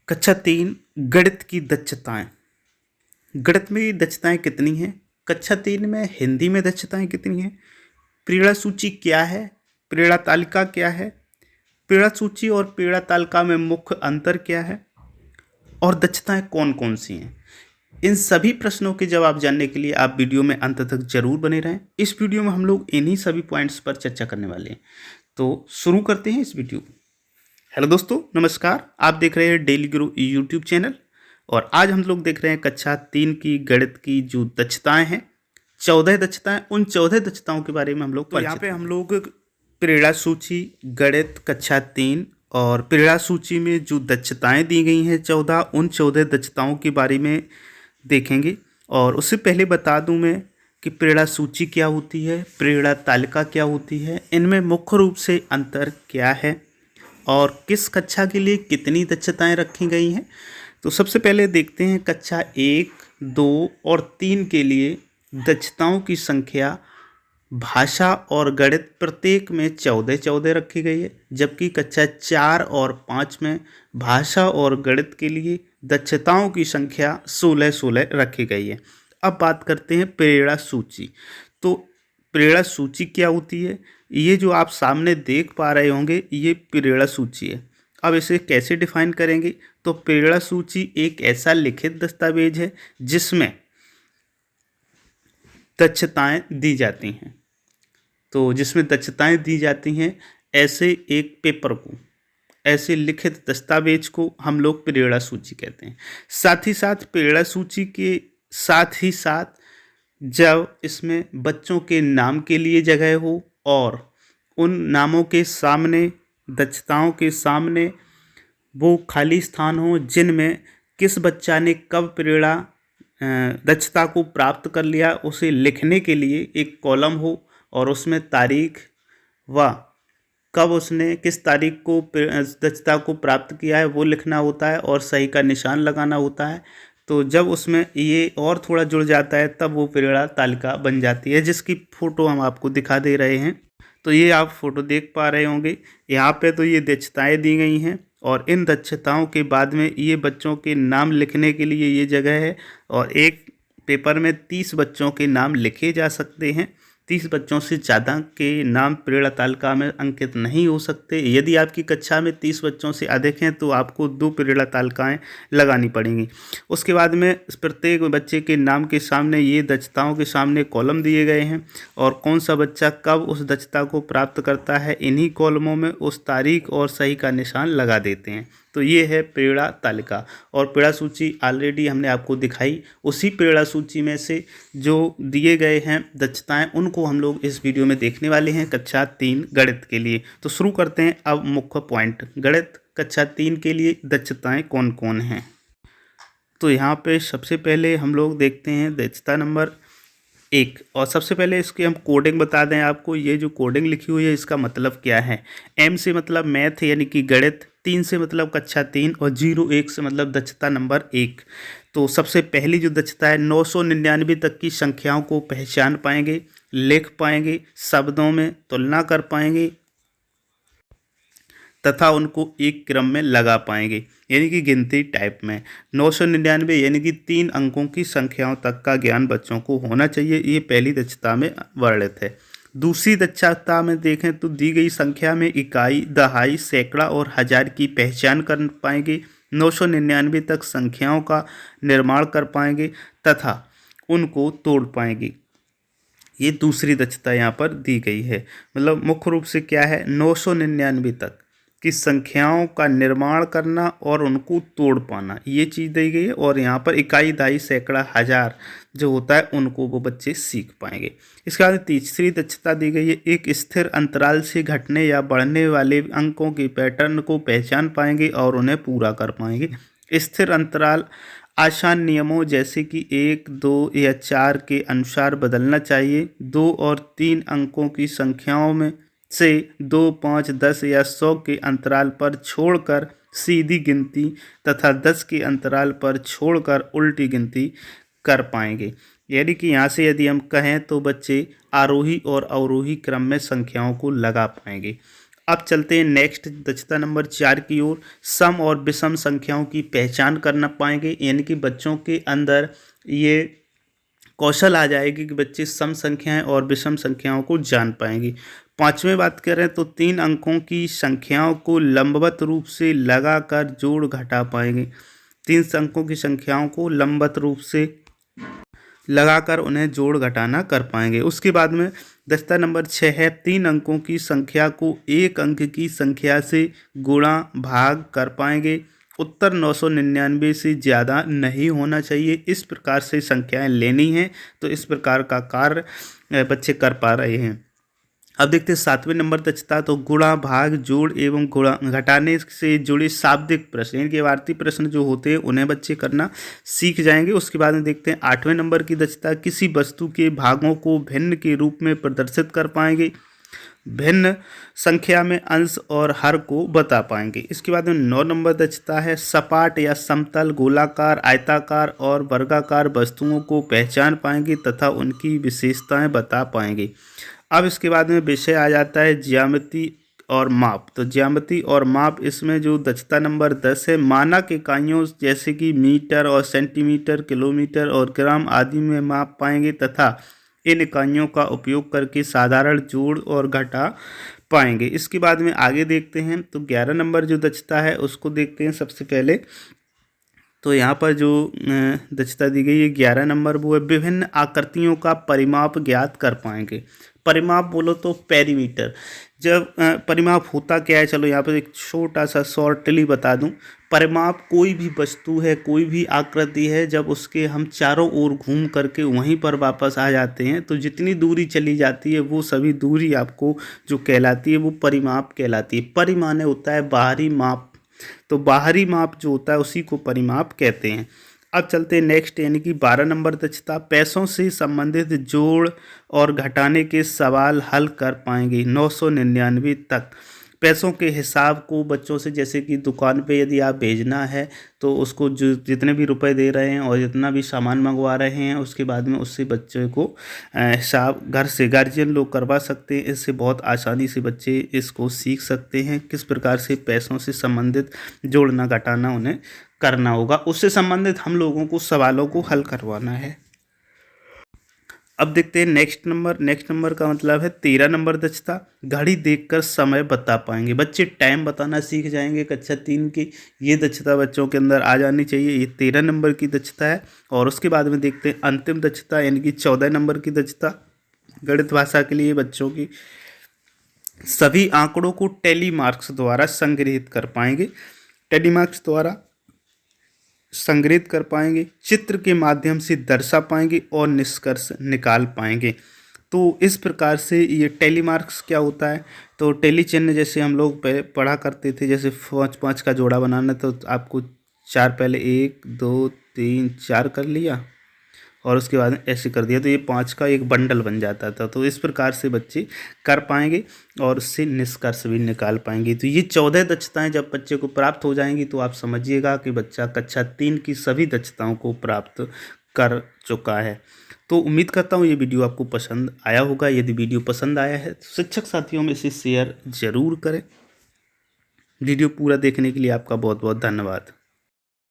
कक्षा 3 गणित की दक्षताएं। गणित में दक्षताएं कितनी हैं? कक्षा 3 में हिंदी में दक्षताएं कितनी हैं? प्रेरणा सूची क्या है? प्रेरणा तालिका क्या है? प्रेरणा सूची और प्रेरणा तालिका में मुख्य अंतर क्या है? और दक्षताएं कौन कौन सी हैं? इन सभी प्रश्नों के जवाब जानने के लिए आप वीडियो में अंत तक जरूर बने रहें। इस वीडियो में हम लोग इन्हीं सभी पॉइंट्स पर चर्चा करने वाले हैं, तो शुरू करते हैं इस वीडियो। हेलो दोस्तों, नमस्कार। आप देख रहे हैं डेली गुरु यूट्यूब चैनल और आज हम लोग देख रहे हैं कक्षा 3 की गणित की जो दक्षताएं हैं, 14 दक्षताएं। उन 14 दक्षताओं के बारे में हम लोग यहाँ पे हम लोग प्रेरणा सूची, गणित कक्षा 3 और प्रेरणा सूची में जो दक्षताएं दी गई हैं 14, उन 14 दक्षताओं के बारे में देखेंगे। और उससे पहले बता दूं मैं कि प्रेरणा सूची क्या होती है, प्रेरणा तालिका क्या होती है, इनमें मुख्य रूप से अंतर क्या है और किस कक्षा के लिए कितनी दक्षताएं रखी गई हैं। तो सबसे पहले देखते हैं कक्षा 1, 2 और 3 के लिए दक्षताओं की संख्या। भाषा और गणित प्रत्येक में 14-14 रखी गई है, जबकि कक्षा 4 और 5 में भाषा और गणित के लिए दक्षताओं की संख्या 16-16 रखी गई है। अब बात करते हैं प्रेरणा सूची। तो प्रेरणा सूची क्या होती है? ये जो आप सामने देख पा रहे होंगे, ये प्रेरणा सूची है। अब इसे कैसे डिफाइन करेंगे? तो प्रेरणा सूची एक ऐसा लिखित दस्तावेज है जिसमें दक्षताएं दी जाती हैं। तो जिसमें दक्षताएं दी जाती हैं, ऐसे एक पेपर को, ऐसे लिखित दस्तावेज को हम लोग प्रेरणा सूची कहते हैं। साथ ही साथ प्रेरणा सूची के साथ ही साथ जब इसमें बच्चों के नाम के लिए जगह हो और उन नामों के सामने, दक्षताओं के सामने वो खाली स्थान हो जिनमें किस बच्चा ने कब प्रेरणा दक्षता को प्राप्त कर लिया, उसे लिखने के लिए एक कॉलम हो और उसमें तारीख व कब उसने किस तारीख को दक्षता को प्राप्त किया है वो लिखना होता है और सही का निशान लगाना होता है। तो जब उसमें ये और थोड़ा जुड़ जाता है तब वो प्रेरणा तालिका बन जाती है, जिसकी फ़ोटो हम आपको दिखा दे रहे हैं। तो ये आप फोटो देख पा रहे होंगे यहाँ पे। तो ये दक्षताएं दी गई हैं और इन दक्षताओं के बाद में ये बच्चों के नाम लिखने के लिए ये जगह है और एक पेपर में 30 बच्चों के नाम लिखे जा सकते हैं। 30 बच्चों से ज़्यादा के नाम प्रेरणा तालिका में अंकित नहीं हो सकते। यदि आपकी कक्षा में 30 बच्चों से अधिक हैं तो आपको 2 प्रेरणा तालिकाएँ लगानी पड़ेंगी। उसके बाद में प्रत्येक बच्चे के नाम के सामने ये दक्षताओं के सामने कॉलम दिए गए हैं और कौन सा बच्चा कब उस दक्षता को प्राप्त करता है, इन्हीं कॉलमों में उस तारीख और सही का निशान लगा देते हैं। तो ये है प्रेरणा तालिका। और प्रेरणा सूची ऑलरेडी हमने आपको दिखाई। उसी प्रेरणा सूची में से जो दिए गए हैं दक्षताएं, उनको हम लोग इस वीडियो में देखने वाले हैं कक्षा 3 गणित के लिए। तो शुरू करते हैं अब मुख्य पॉइंट। गणित कक्षा 3 के लिए दक्षताएं कौन कौन हैं? तो यहाँ पे सबसे पहले हम लोग देखते हैं दक्षता नंबर 1। और सबसे पहले इसकी हम कोडिंग बता दें आपको। ये जो कोडिंग लिखी हुई है इसका मतलब क्या है? M से मतलब मैथ यानी कि गणित, 3 से मतलब कक्षा 3 और 01 से मतलब दक्षता नंबर 1। तो सबसे पहली जो दक्षता है, 999 तक की संख्याओं को पहचान पाएंगे, लिख पाएंगे, शब्दों में तुलना कर पाएंगे तथा उनको एक क्रम में लगा पाएंगे, यानी कि गिनती टाइप में। 999 यानी कि 3 अंकों की संख्याओं तक का ज्ञान बच्चों को होना चाहिए। ये पहली दक्षता में वर्णित है। दूसरी दक्षता में देखें तो दी गई संख्या में इकाई, दहाई, सैकड़ा और हजार की पहचान कर पाएंगे। 999 तक संख्याओं का निर्माण कर पाएंगे तथा उनको तोड़ पाएंगे। ये दूसरी दक्षता यहाँ पर दी गई है। मतलब मुख्य रूप से क्या है, 999 तक की संख्याओं का निर्माण करना और उनको तोड़ पाना, ये चीज़ दी गई है। और यहाँ पर इकाई, दहाई, सैकड़ा, हजार जो होता है उनको वो बच्चे सीख पाएंगे। इसके बाद तीसरी दक्षता दी गई है, एक स्थिर अंतराल से घटने या बढ़ने वाले अंकों के पैटर्न को पहचान पाएंगे और उन्हें पूरा कर पाएंगे। स्थिर अंतराल आसान नियमों जैसे कि 1, 2 या 4 के अनुसार बदलना चाहिए। 2 और 3 अंकों की संख्याओं में से 2, 5, 10 या 100 के अंतराल पर छोड़कर सीधी गिनती तथा 10 के अंतराल पर छोड़कर उल्टी गिनती कर पाएंगे। यानी कि यहाँ से यदि हम कहें तो बच्चे आरोही और अवरोही क्रम में संख्याओं को लगा पाएंगे। अब चलते हैं नेक्स्ट दक्षता नंबर 4 की ओर। सम और विषम संख्याओं की पहचान करना पाएंगे, यानी कि बच्चों के अंदर ये कौशल आ जाएगी कि बच्चे सम संख्याएं और विषम संख्याओं को जान पाएंगे। 5वें बात करें तो 3 अंकों की संख्याओं को लंबवत रूप से लगाकर जोड़ घटा पाएंगे। 3 अंकों की संख्याओं को लंबवत रूप से लगाकर उन्हें जोड़ घटाना कर पाएंगे। उसके बाद में दस्ता नंबर 6 है, 3 अंकों की संख्या को 1 अंक की संख्या से गुणा भाग कर पाएंगे। उत्तर 999 से ज़्यादा नहीं होना चाहिए। इस प्रकार से संख्याएं लेनी हैं, तो इस प्रकार का कार्य बच्चे कर पा रहे हैं। अब देखते हैं 7वें नंबर दक्षता, तो गुणा भाग जोड़ एवं गुणा घटाने से जुड़े शाब्दिक प्रश्न, यानी कि वार्तिक प्रश्न जो होते हैं उन्हें बच्चे करना सीख जाएंगे। उसके बाद में देखते हैं 8वें नंबर की दक्षता, किसी वस्तु के भागों को भिन्न के रूप में प्रदर्शित कर पाएंगे। भिन्न संख्या में अंश और हर को बता पाएंगे। इसके बाद में 9 नंबर दक्षता है, सपाट या समतल, गोलाकार, आयताकार और वर्गाकार वस्तुओं को पहचान पाएंगे तथा उनकी विशेषताएं बता पाएंगे। अब इसके बाद में विषय आ जाता है ज्यामिति और माप। तो ज्यामिति और माप, इसमें जो दक्षता नंबर 10 है, मानक इकाइयों जैसे कि मीटर और सेंटीमीटर, किलोमीटर और ग्राम आदि में माप पाएंगे तथा इन इकाइयों का उपयोग करके साधारण जोड़ और घटा पाएंगे। इसके बाद में आगे देखते हैं, तो 11 नंबर जो दक्षता है उसको देखते हैं सबसे पहले। तो यहाँ पर जो दक्षता दी गई है 11 नंबर, वो है विभिन्न आकृतियों का परिमाप ज्ञात कर पाएंगे। परिमाप बोलो तो पेरीमीटर। जब परिमाप होता क्या है, चलो यहाँ पर एक छोटा सा शॉर्टली बता दूं। परिमाप कोई भी वस्तु है, कोई भी आकृति है, जब उसके हम चारों ओर घूम करके वहीं पर वापस आ जाते हैं तो जितनी दूरी चली जाती है वो सभी दूरी आपको जो कहलाती है वो परिमाप कहलाती है। परि माने होता है बाहरी माप, तो बाहरी माप जो होता है उसी को परिमाप कहते हैं। अब चलते हैं नेक्स्ट, यानी कि 12 नंबर दक्षता, पैसों से संबंधित जोड़ और घटाने के सवाल हल कर पाएंगे 999 तक। पैसों के हिसाब को बच्चों से, जैसे कि दुकान पे यदि आप भेजना है तो उसको जो जितने भी रुपए दे रहे हैं और जितना भी सामान मंगवा रहे हैं, उसके बाद में उससे बच्चे को हिसाब घर से गार्जियन लोग करवा सकते हैं। इससे बहुत आसानी से बच्चे इसको सीख सकते हैं किस प्रकार से पैसों से संबंधित जोड़ना घटाना उन्हें करना होगा। उससे संबंधित हम लोगों को सवालों को हल करवाना है। अब देखते हैं नेक्स्ट नंबर। नेक्स्ट नंबर का मतलब है 13 नंबर दक्षता, घड़ी देखकर समय बता पाएंगे। बच्चे टाइम बताना सीख जाएंगे कक्षा 3 की। ये दक्षता बच्चों के अंदर आ जानी चाहिए। ये 13 नंबर की दक्षता है। और उसके बाद में देखते हैं अंतिम दक्षता, यानी कि 14 नंबर की दक्षता, गणित भाषा के लिए बच्चों की सभी आंकड़ों को टैली मार्क्स द्वारा संग्रहित कर पाएंगे। टैली मार्क्स द्वारा संग्रहित कर पाएंगे, चित्र के माध्यम से दर्शा पाएंगे और निष्कर्ष निकाल पाएंगे। तो इस प्रकार से ये टैली मार्क्स क्या होता है, तो टैली चिन्ह जैसे हम लोग पहले पढ़ा करते थे, जैसे 5 का जोड़ा बनाना तो आपको 4 पहले 1 2 3 4 कर लिया और उसके बाद ऐसे कर दिया, तो ये 5 का एक बंडल बन जाता था। तो इस प्रकार से बच्चे कर पाएंगे और उससे निष्कर्ष भी निकाल पाएंगे। तो ये 14 दक्षताएं जब बच्चे को प्राप्त हो जाएंगी तो आप समझिएगा कि बच्चा कक्षा 3 की सभी दक्षताओं को प्राप्त कर चुका है। तो उम्मीद करता हूँ ये वीडियो आपको पसंद आया होगा। यदि वीडियो पसंद आया है तो शिक्षक साथियों में इसे शेयर ज़रूर करें। वीडियो पूरा देखने के लिए आपका बहुत बहुत धन्यवाद।